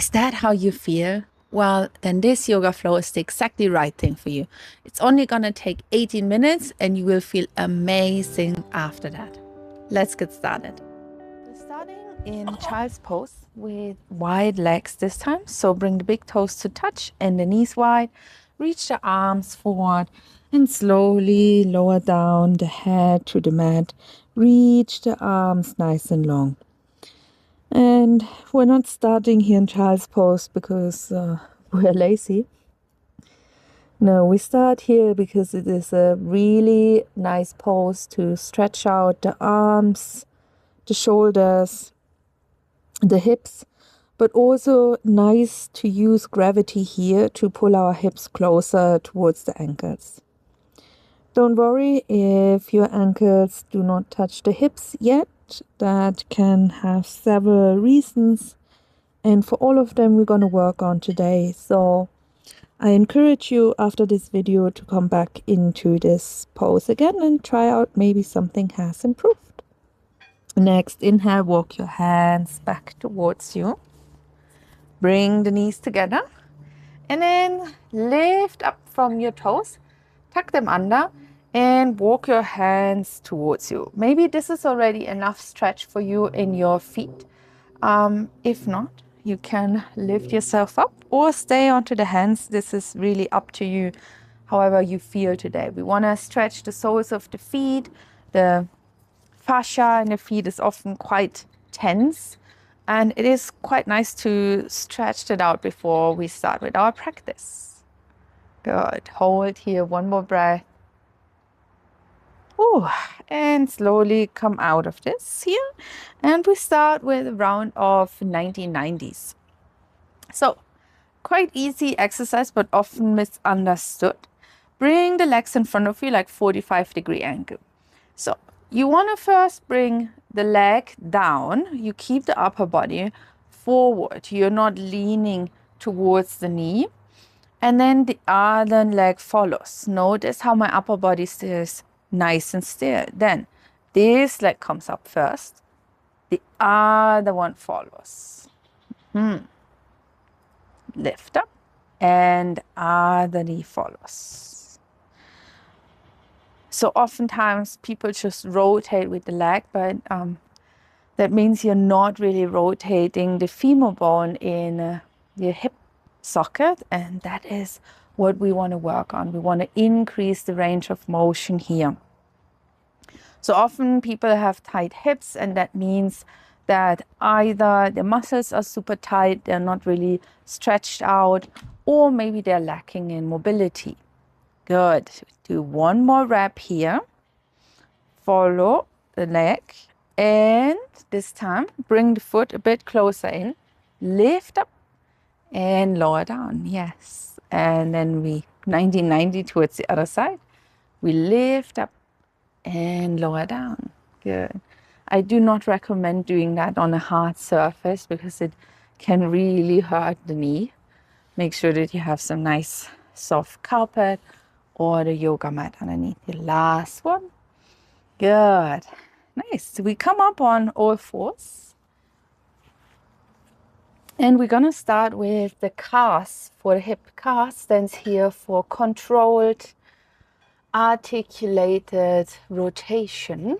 Is that how you feel? Well, then this yoga flow is the exactly right thing for you. It's only gonna take 18 minutes and you will feel amazing after that. Let's get started. We're starting in child's pose with wide legs this time. So bring the big toes to touch and the knees wide. Reach the arms forward and slowly lower down the head to the mat. Reach the arms nice and long. And we're not starting here in child's pose because we're lazy. No, we start here because it is a really nice pose to stretch out the arms, the shoulders, the hips, but also nice to use gravity here to pull our hips closer towards the ankles. Don't worry if your ankles do not touch the hips yet. That can have several reasons, and for all of them we're going to work on today. So I encourage you after this video to come back into this pose again and try out maybe something has improved. Next, inhale, walk your hands back towards you. Bring the knees together and then lift up from your toes, tuck them under and walk your hands towards you. Maybe this is already enough stretch for you in your feet. If not, you can lift yourself up or stay onto the hands. This is really up to you, however you feel today. We want to stretch the soles of the feet. The fascia in the feet is often quite tense, and it is quite nice to stretch that out before we start with our practice. Good. Hold here, one more breath. Ooh, and slowly come out of this here. And we start with a round of 1990s. So, quite easy exercise, but often misunderstood. Bring the legs in front of you like 45-degree angle. So, you want to first bring the leg down. You keep the upper body forward. You're not leaning towards the knee. And then the other leg follows. Notice how my upper body stays nice and still. Then this leg comes up first. The other one follows. Lift up and other knee follows. So oftentimes people just rotate with the leg, but that means you're not really rotating the femur bone in your hip socket, and that is what we want to work on. We want to increase the range of motion here. So often people have tight hips, and that means that either the muscles are super tight, they're not really stretched out, or maybe they're lacking in mobility. Good. Do one more rep here. Follow the leg, and this time bring the foot a bit closer in. Lift up and lower down. Yes. And then we 1990 towards the other side. We lift up and lower down. Good. I do not recommend doing that on a hard surface because it can really hurt the knee. Make sure that you have some nice soft carpet or the yoga mat underneath. The last one. Good. Nice. We come up on all fours. And we're going to start with the CAS for the hip. CAS stands here for controlled, articulated rotation.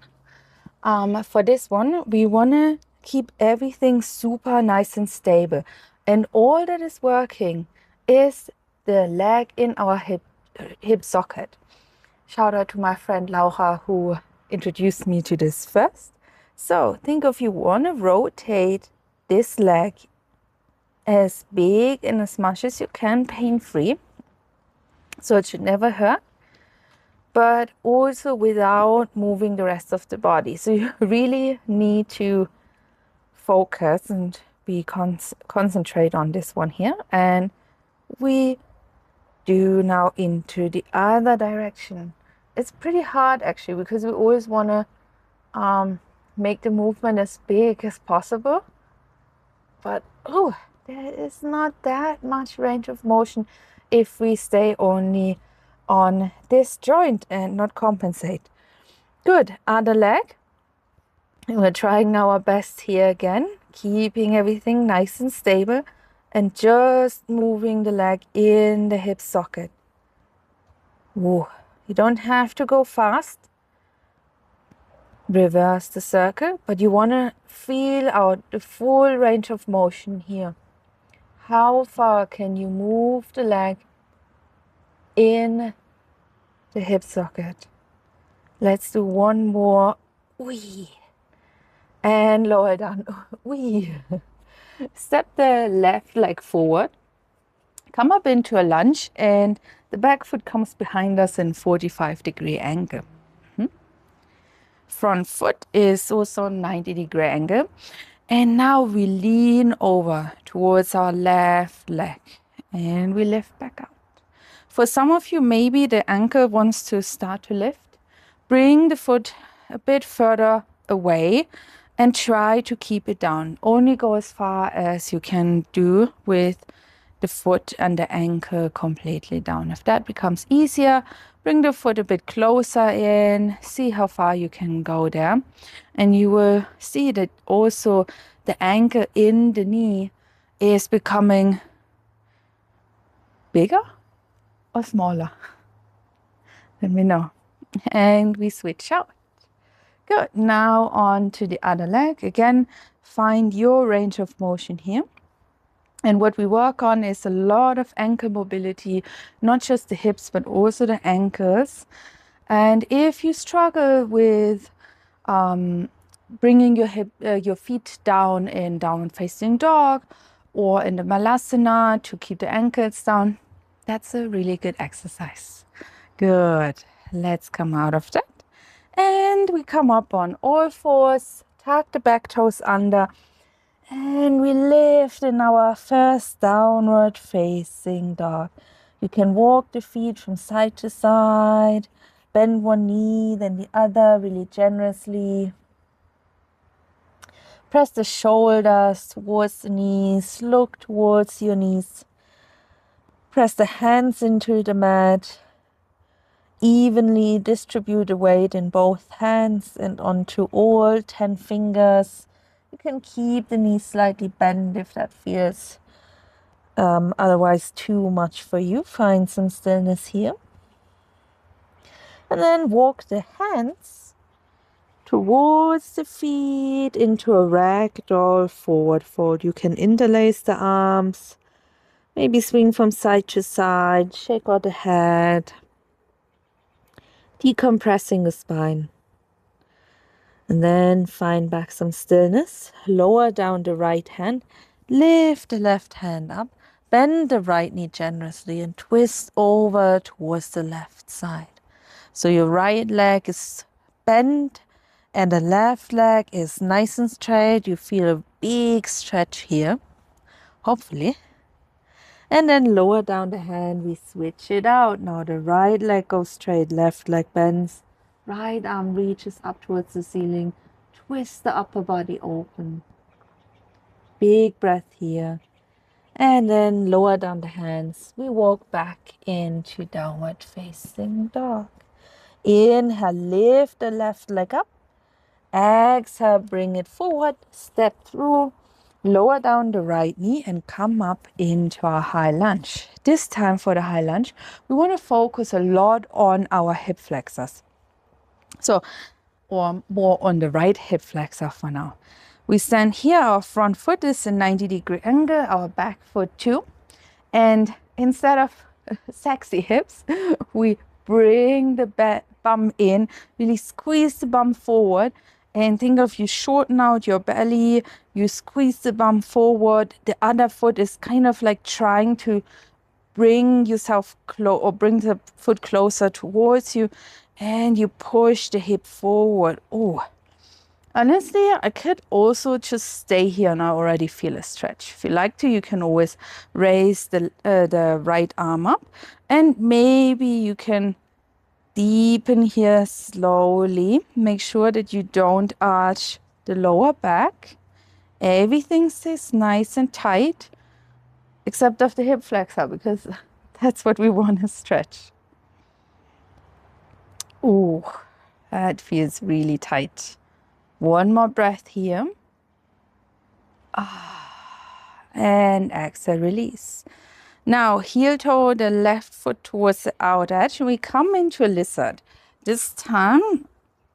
For this one, we want to keep everything super nice and stable. And all that is working is the leg in our hip socket. Shout out to my friend Laura who introduced me to this first. So think of you want to rotate this leg as big and as much as you can, pain-free. So it should never hurt, but also without moving the rest of the body. So you really need to focus and be concentrate on this one here. And we do now into the other direction. It's pretty hard actually because we always want to make the movement as big as possible. But there is not that much range of motion if we stay only on this joint and not compensate. Good. Other leg. We're trying our best here again, keeping everything nice and stable. and just moving the leg in the hip socket. Whoa. You don't have to go fast. Reverse the circle, but you want to feel out the full range of motion here. How far can you move the leg in the hip socket? Let's do one more. Wee. And lower down. Wee. Step the left leg forward. Come up into a lunge, and the back foot comes behind us in 45-degree angle. Front foot is also 90-degree angle. And now we lean over towards our left leg and we lift back out. For some of you, maybe the ankle wants to start to lift. Bring the foot a bit further away and try to keep it down. Only go as far as you can do with the foot and the ankle completely down. If that becomes easier, bring the foot a bit closer in, see how far you can go there. And you will see that also the ankle in the knee is becoming bigger or smaller. Let me know. And we switch out. Good. Now on to the other leg. Again, find your range of motion here. And what we work on is a lot of ankle mobility, not just the hips, but also the ankles. And if you struggle with bringing your feet down in downward facing dog or in the malasana to keep the ankles down, that's a really good exercise. Good. Let's come out of that. And we come up on all fours, tuck the back toes under, and we lift in our first downward facing dog. You can walk the feet from side to side, bend one knee, then the other really generously. Press the shoulders towards the knees, look towards your knees. Press the hands into the mat. Evenly distribute the weight in both hands and onto all 10 fingers. You can keep the knees slightly bent if that feels otherwise too much for you. Find some stillness here. And then walk the hands towards the feet into a ragdoll forward fold. You can interlace the arms, maybe swing from side to side, shake out the head, decompressing the spine. And then find back some stillness. Lower down the right hand, lift the left hand up, bend the right knee generously and twist over towards the left side. So your right leg is bent and the left leg is nice and straight. You feel a big stretch here, hopefully. And then lower down the hand, we switch it out. Now the right leg goes straight, left leg bends. Right arm reaches up towards the ceiling. Twist the upper body open. Big breath here. And then lower down the hands. We walk back into downward facing dog. Inhale, lift the left leg up. Exhale, bring it forward. Step through. Lower down the right knee and come up into our high lunge. This time for the high lunge, we want to focus a lot on our hip flexors. So, or more on the right hip flexor for now. We stand here, our front foot is a 90-degree angle, our back foot too. And instead of sexy hips, we bring the bum in, really squeeze the bum forward. And think of you shorten out your belly, you squeeze the bum forward. The other foot is kind of like trying to bring yourself or bring the foot closer towards you, and you push the hip forward. Oh, honestly, I could also just stay here and I already feel a stretch. If you like to, you can always raise the right arm up, and maybe you can deepen here slowly. Make sure that you don't arch the lower back. Everything stays nice and tight, except of the hip flexor, because that's what we want to stretch. Ooh, that feels really tight. One more breath here. and exhale, release. Now, heel toe the left foot towards the outer edge. We come into a lizard. This time,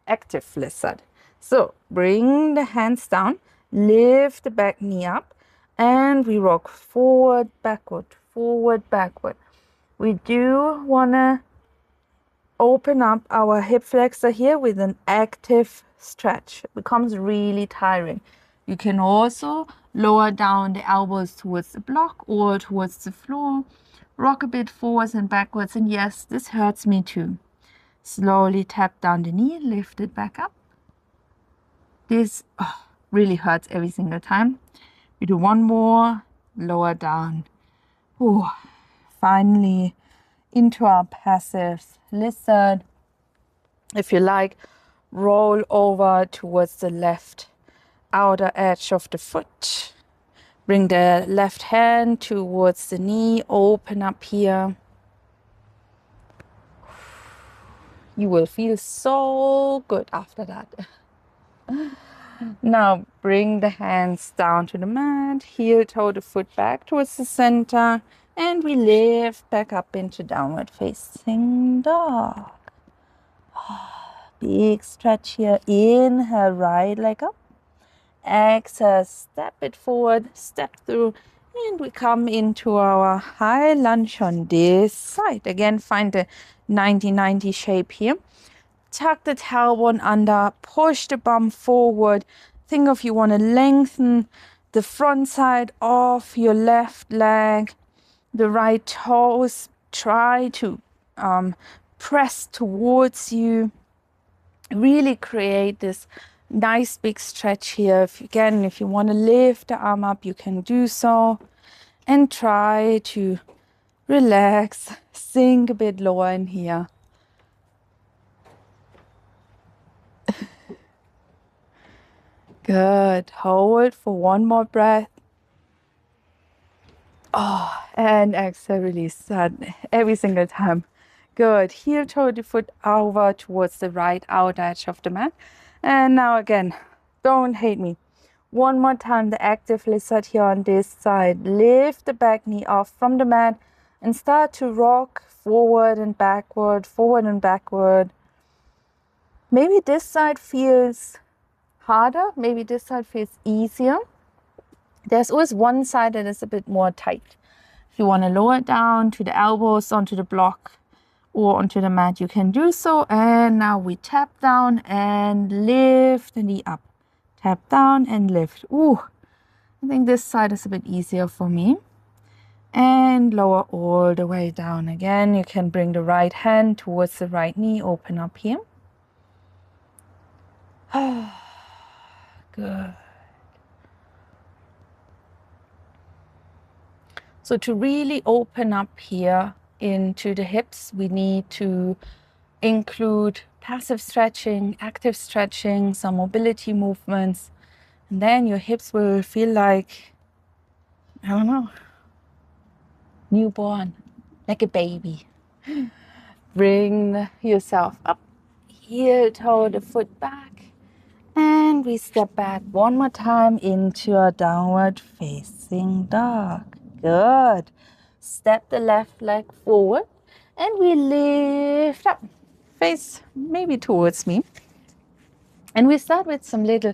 active lizard. So, bring the hands down, lift the back knee up, and we rock forward, backward, forward, backward. We do want to open up our hip flexor here with an active stretch. It becomes really tiring. You can also lower down the elbows towards the block or towards the floor. Rock a bit forwards and backwards. And yes, this hurts me too. Slowly tap down the knee, lift it back up. This really hurts every single time. We do one more, lower down. Ooh, finally into our passive lizard. If you like, roll over towards the left outer edge of the foot. Bring the left hand towards the knee, open up here. You will feel so good after that. Now bring the hands down to the mat, heel toe the foot back towards the center, and we lift back up into downward facing dog. Big stretch here. Inhale, right leg up. Exhale, step it forward, step through, and we come into our high lunge on this side. Again, find the 90-90 shape here. Tuck the tailbone under, push the bum forward. Think of you want to lengthen the front side of your left leg, the right toes. Try to press towards you. Really create this nice big stretch here. If you want to lift the arm up, you can do so. And try to relax, sink a bit lower in here. Good. Hold for one more breath. And exhale, release that every single time. Good. Heel toe the foot over towards the right outer edge of the mat. And now again, don't hate me. One more time, the active lizard here on this side. Lift the back knee off from the mat and start to rock forward and backward, forward and backward. Maybe this side feels harder. Maybe this side feels easier. There's always one side that is a bit more tight. If you want to lower it down to the elbows, onto the block, or onto the mat, you can do so. And now we tap down and lift the knee up. Tap down and lift. Ooh, I think this side is a bit easier for me. And lower all the way down again. You can bring the right hand towards the right knee. Open up here. Good. So to really open up here into the hips, we need to include passive stretching, active stretching, some mobility movements, and then your hips will feel like, I don't know, newborn, like a baby. Bring yourself up, heel toe the foot back, and we step back one more time into a downward facing dog. Good. Step the left leg forward and we lift up, face maybe towards me. And we start with some little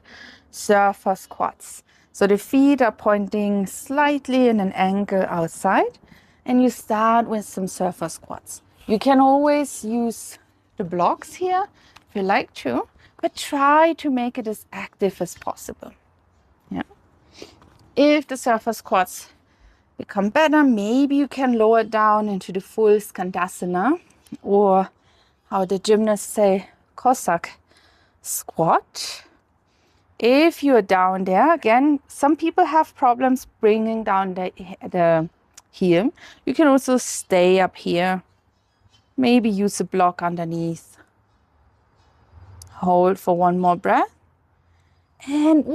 surfer squats. So the feet are pointing slightly in an angle outside, and you start with some surfer squats. You can always use the blocks here if you like to, but try to make it as active as possible. Yeah. If the surfer squats become better, maybe you can lower down into the full Skandasana, or how the gymnasts say, Cossack squat. If you're down there, again, some people have problems bringing down the heel. You can also stay up here. Maybe use a block underneath. Hold for one more breath. And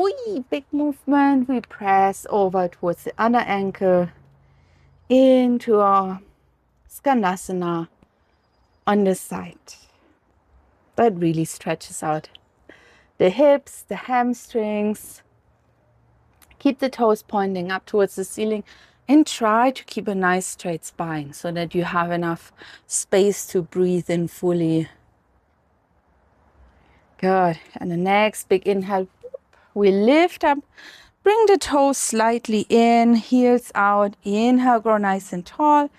big movement. We press over towards the other ankle into our Skandasana on the side. That really stretches out the hips, the hamstrings. Keep the toes pointing up towards the ceiling and try to keep a nice straight spine so that you have enough space to breathe in fully. Good. And the next big inhale, we lift up, bring the toes slightly in, heels out. Inhale, grow nice and tall.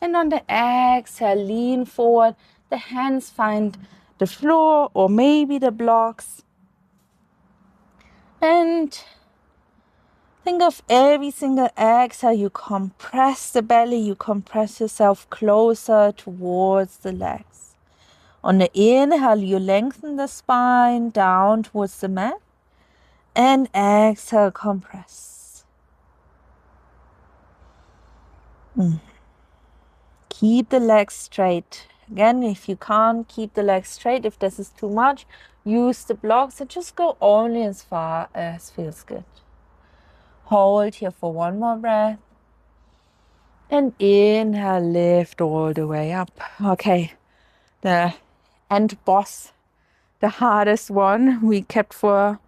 And on the exhale, lean forward. The hands find the floor or maybe the blocks. And think of every single exhale, you compress the belly, you compress yourself closer towards the legs. On the inhale, you lengthen the spine down towards the mat. And exhale, compress. Keep the legs straight. Again, if you can't keep the legs straight, if this is too much, use the blocks and just go only as far as feels good. Hold here for one more breath. And inhale, lift all the way up. Okay, the end boss, the hardest one we kept for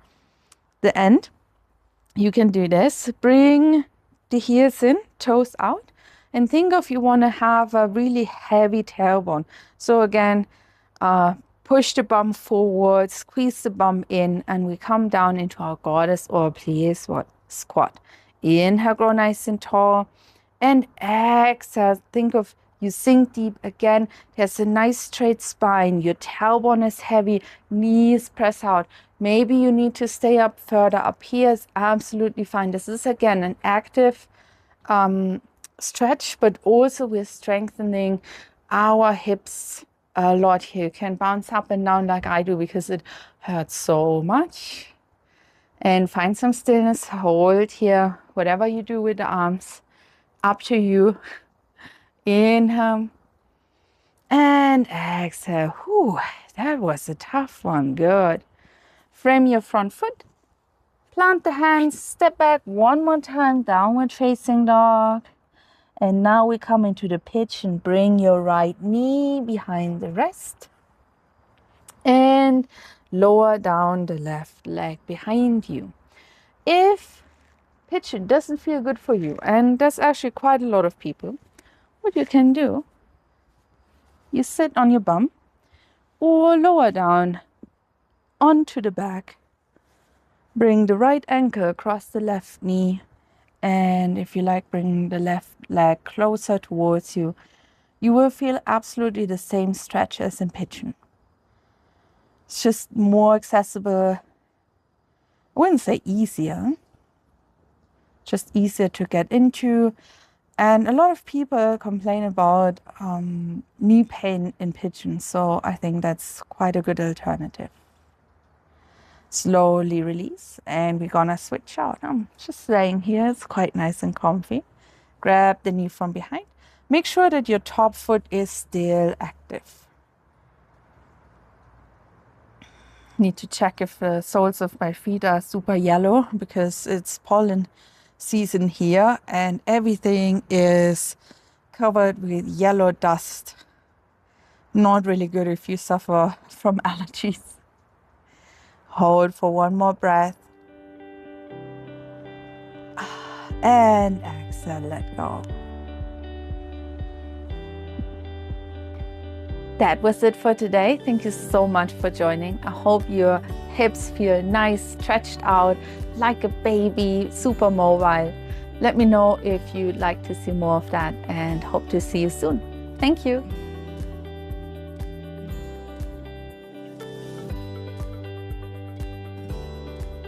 the end. You can do this. Bring the heels in, toes out. And think of you want to have a really heavy tailbone. So again, push the bum forward, squeeze the bum in, and we come down into our goddess or plie squat. Inhale, grow nice and tall. And exhale, think of you sink deep again. There's a nice straight spine. Your tailbone is heavy, knees press out. Maybe you need to stay up further. Up here is absolutely fine. This is again an active stretch, but also we're strengthening our hips a lot here. You can bounce up and down like I do because it hurts so much. And find some stillness. Hold here, whatever you do with the arms, up to you. Inhale and exhale. Whew, that was a tough one. Good. Frame your front foot. Plant the hands. Step back one more time. Downward facing dog. And now we come into the pitch and bring your right knee behind the rest. And lower down the left leg behind you. If pitching doesn't feel good for you, and there's actually quite a lot of people, what you can do, you sit on your bum or lower down onto the back. Bring the right ankle across the left knee. And if you like, bring the left leg closer towards you. You will feel absolutely the same stretch as in pigeon. It's just more accessible. I wouldn't say easier, just easier to get into. And a lot of people complain about knee pain in pigeon. So I think that's quite a good alternative. Slowly release, and we're gonna switch out. I'm just laying here, it's quite nice and comfy. Grab the knee from behind. Make sure that your top foot is still active. Need to check if the soles of my feet are super yellow because it's pollen season here and everything is covered with yellow dust. Not really good if you suffer from allergies. Hold for one more breath. And exhale, let go. That was it for today. Thank you so much for joining. I hope your hips feel nice, stretched out, like a baby, super mobile. Let me know if you'd like to see more of that and hope to see you soon. Thank you.